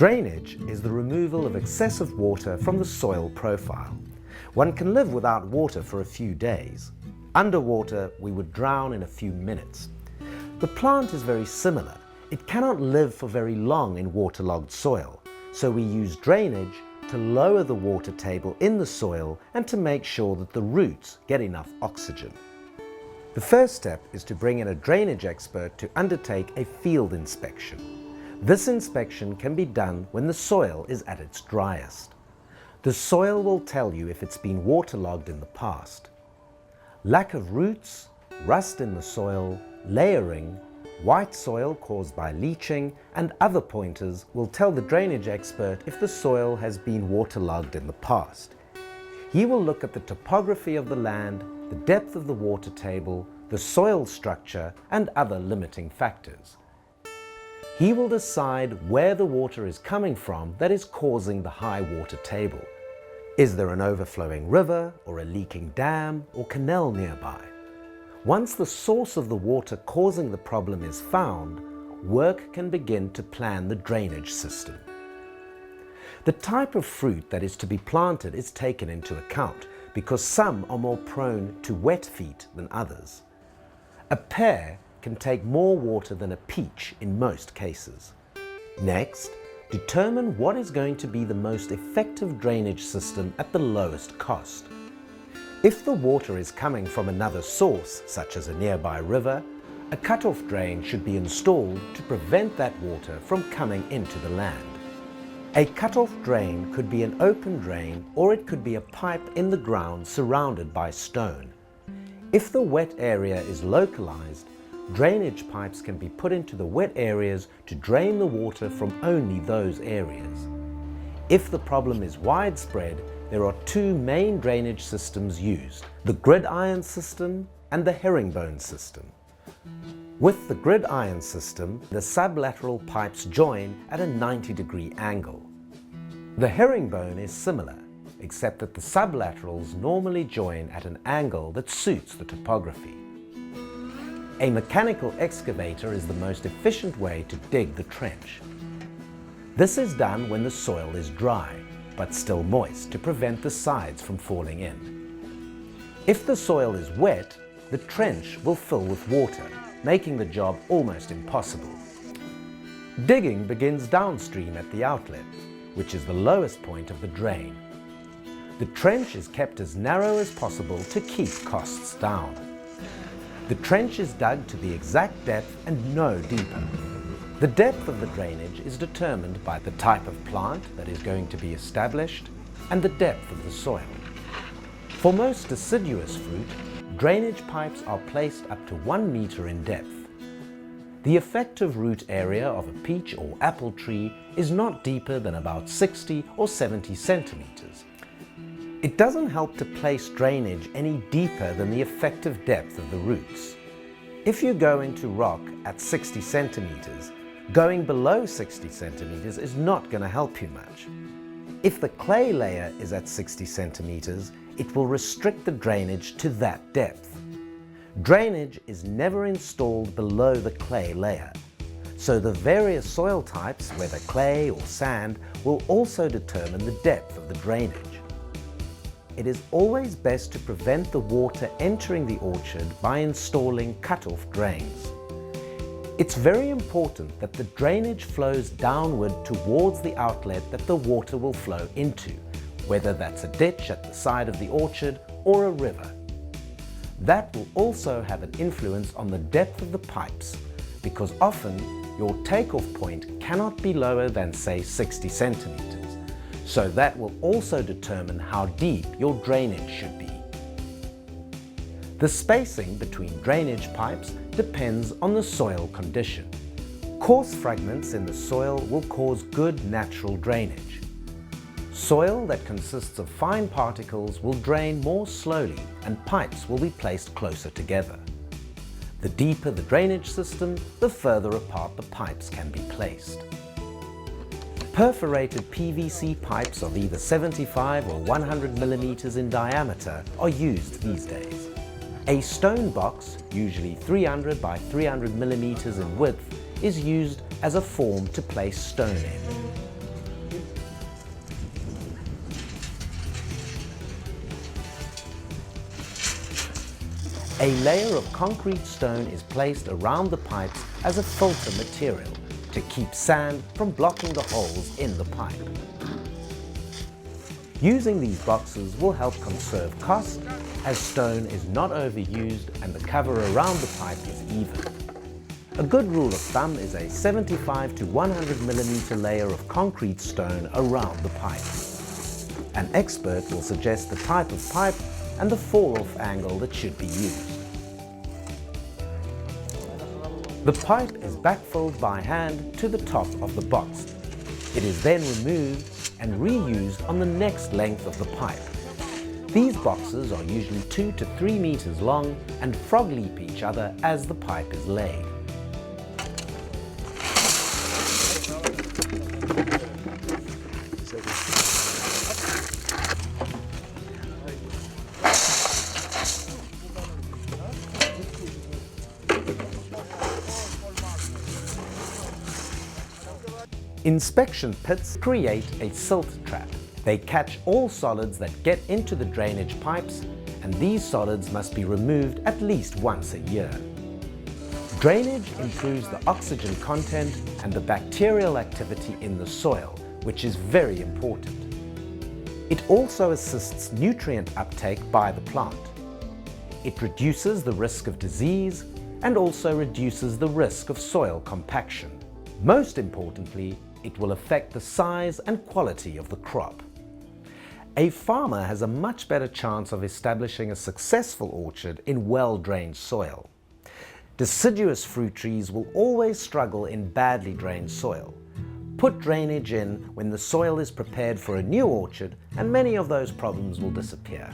Drainage is the removal of excessive water from the soil profile. One can live without water for a few days. Underwater, we would drown in a few minutes. The plant is very similar. It cannot live for very long in waterlogged soil, so we use drainage to lower the water table in the soil and to make sure that the roots get enough oxygen. The first step is to bring in a drainage expert to undertake a field inspection. This inspection can be done when the soil is at its driest. The soil will tell you if it's been waterlogged in the past. Lack of roots, rust in the soil, layering, white soil caused by leaching, and other pointers will tell the drainage expert if the soil has been waterlogged in the past. He will look at the topography of the land, the depth of the water table, the soil structure, and other limiting factors. He will decide where the water is coming from that is causing the high water table. Is there an overflowing river or a leaking dam or canal nearby? Once the source of the water causing the problem is found, work can begin to plan the drainage system. The type of fruit that is to be planted is taken into account because some are more prone to wet feet than others. A pear can take more water than a peach in most cases. Next, determine what is going to be the most effective drainage system at the lowest cost. If the water is coming from another source, such as a nearby river, a cut-off drain should be installed to prevent that water from coming into the land. A cut-off drain could be an open drain or it could be a pipe in the ground surrounded by stone. If the wet area is localized, drainage pipes can be put into the wet areas to drain the water from only those areas. If the problem is widespread, there are two main drainage systems used, the gridiron system and the herringbone system. With the gridiron system, the sublateral pipes join at a 90-degree angle. The herringbone is similar, except that the sublaterals normally join at an angle that suits the topography. A mechanical excavator is the most efficient way to dig the trench. This is done when the soil is dry, but still moist to prevent the sides from falling in. If the soil is wet, the trench will fill with water, making the job almost impossible. Digging begins downstream at the outlet, which is the lowest point of the drain. The trench is kept as narrow as possible to keep costs down. The trench is dug to the exact depth and no deeper. The depth of the drainage is determined by the type of plant that is going to be established and the depth of the soil. For most deciduous fruit, drainage pipes are placed up to 1 meter in depth. The effective root area of a peach or apple tree is not deeper than about 60 or 70 centimeters. It doesn't help to place drainage any deeper than the effective depth of the roots. If you go into rock at 60 centimeters, going below 60 centimeters is not going to help you much. If the clay layer is at 60 centimeters, it will restrict the drainage to that depth. Drainage is never installed below the clay layer, so the various soil types, whether clay or sand, will also determine the depth of the drainage. It is always best to prevent the water entering the orchard by installing cut-off drains. It's very important that the drainage flows downward towards the outlet that the water will flow into, whether that's a ditch at the side of the orchard or a river. That will also have an influence on the depth of the pipes, because often your takeoff point cannot be lower than, say, 60 centimeters. So that will also determine how deep your drainage should be. The spacing between drainage pipes depends on the soil condition. Coarse fragments in the soil will cause good natural drainage. Soil that consists of fine particles will drain more slowly and pipes will be placed closer together. The deeper the drainage system, the further apart the pipes can be placed. Perforated PVC pipes of either 75 or 100 millimeters in diameter are used these days. A stone box, usually 300 by 300 millimeters in width, is used as a form to place stone in. A layer of concrete stone is placed around the pipes as a filter material to keep sand from blocking the holes in the pipe. Using these boxes will help conserve cost, as stone is not overused and the cover around the pipe is even. A good rule of thumb is a 75 to 100 millimeter layer of concrete stone around the pipe. An expert will suggest the type of pipe and the fall-off angle that should be used. The pipe is backfilled by hand to the top of the box. It is then removed and reused on the next length of the pipe. These boxes are usually 2 to 3 meters long and frog leap each other as the pipe is laid. Inspection pits create a silt trap. They catch all solids that get into the drainage pipes, and these solids must be removed at least once a year. Drainage improves the oxygen content and the bacterial activity in the soil, which is very important. It also assists nutrient uptake by the plant. It reduces the risk of disease and also reduces the risk of soil compaction. Most importantly, it will affect the size and quality of the crop. A farmer has a much better chance of establishing a successful orchard in well-drained soil. Deciduous fruit trees will always struggle in badly drained soil. Put drainage in when the soil is prepared for a new orchard, and many of those problems will disappear.